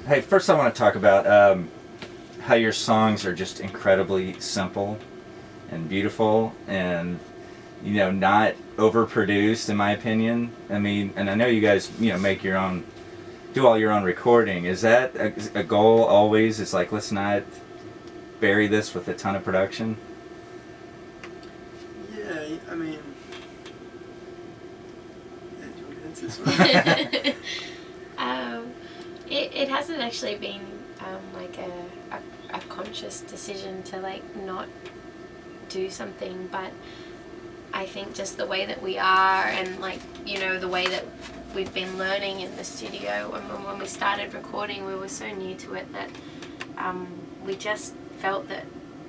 Hey, first I want to talk about how your songs are just incredibly simple and beautiful, and not overproduced, in my opinion. I mean, and I know you guys, make your own, do all your own recording. Is that a goal always? It's like, let's not bury this with a ton of production. Yeah, I mean, yeah, do you want to answer this one? It hasn't actually been like a conscious decision to like not do something, but I think just the way that we are, and like the way that we've been learning in the studio, and when we started recording we were so new to it that we just felt that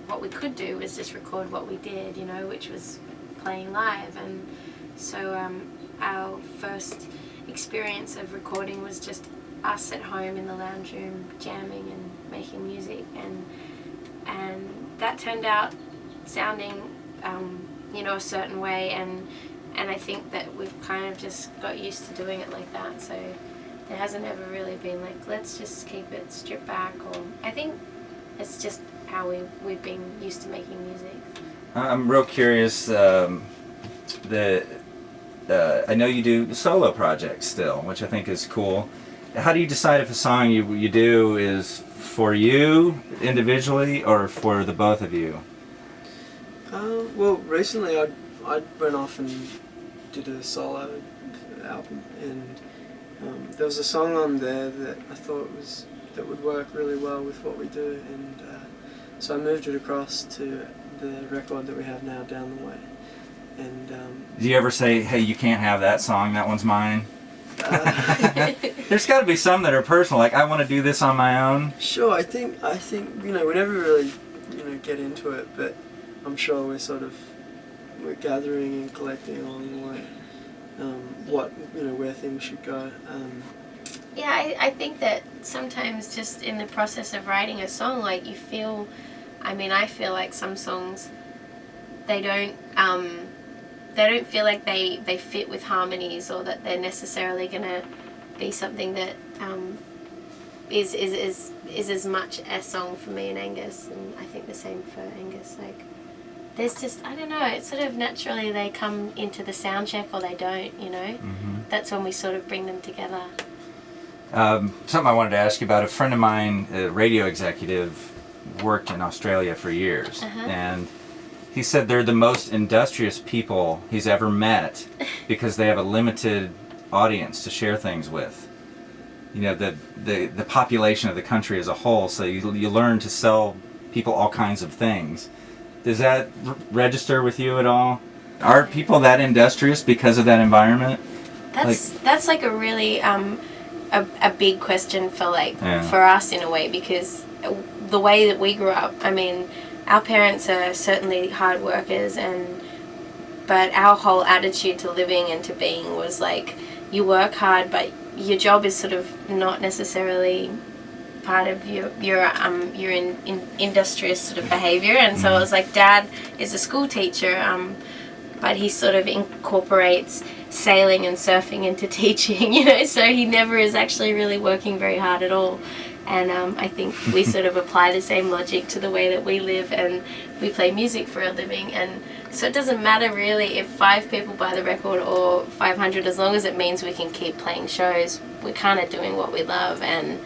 what we could do was just record what we did, which was playing live. And so our first experience of recording was just us at home in the lounge room jamming and making music, and that turned out sounding a certain way, and I think that we've kind of just got used to doing it like that. So there hasn't ever really been like, let's just keep it stripped back, or I think it's just how we've been used to making music. I'm real curious. I know you do solo projects still, which I think is cool. How do you decide if a song you do is for you individually or for the both of you? Well, recently I went off and did a solo album, and there was a song on there that I thought that would work really well with what we do, and so I moved it across to the record that we have now, Down the Way. And do you ever say, hey, you can't have that song, that one's mine? There's got to be some that are personal, like I want to do this on my own. Sure, I think we never really get into it, but I'm sure we're gathering and collecting along the way where things should go. Yeah, I think that sometimes just in the process of writing a song, like you feel, I feel like some songs they don't feel like they fit with harmonies, or that they're necessarily gonna be something that is as much a song for me and Angus, and I think the same for Angus. Like there's just, I don't know, it's sort of naturally they come into the sound check or they don't, Mm-hmm. That's when we sort of bring them together. Something I wanted to ask you about, a friend of mine, a radio executive, worked in Australia for years, and he said they're the most industrious people he's ever met because they have a limited audience to share things with. The population of the country as a whole, so you learn to sell people all kinds of things. Does that register with you at all? Are people that industrious because of that environment? That's like a really a big question for for us in a way, because the way that we grew up, our parents are certainly hard workers, but our whole attitude to living and to being was like, you work hard, but your job is sort of not necessarily part of your industrious sort of behavior. And so it was like, Dad is a school teacher, but he sort of incorporates sailing and surfing into teaching, so he never is actually really working very hard at all. And I think we sort of apply the same logic to the way that we live, and we play music for a living. And so it doesn't matter really if 5 people buy the record or 500, as long as it means we can keep playing shows. We're kind of doing what we love. And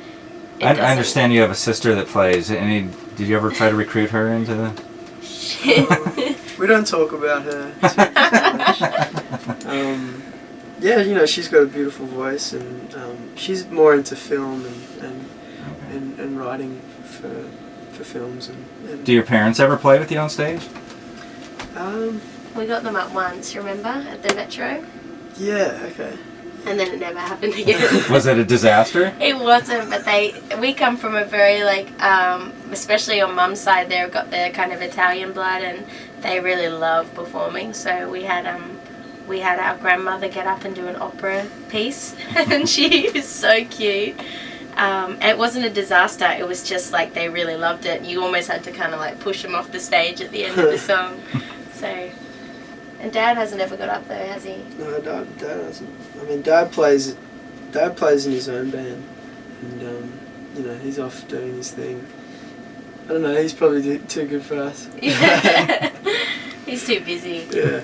I understand you have a sister that plays. Did you ever try to recruit her into the... We don't talk about her too much. Yeah, she's got a beautiful voice, and she's more into film and writing for films. And Do your parents ever play with you on stage? We got them up once, remember, at the Metro? Yeah, okay. And then it never happened again. Was it a disaster? It wasn't, but we come from a very especially on Mum's side, they've got their kind of Italian blood, and they really love performing. So we had our grandmother get up and do an opera piece, and she was so cute. And it wasn't a disaster, it was just like they really loved it. You almost had to kind of like push them off the stage at the end of the song. So, and Dad hasn't ever got up though, has he? No, Dad hasn't. Dad plays in his own band, and you know, he's off doing his thing. I don't know, he's probably too good for us. He's too busy. Yeah.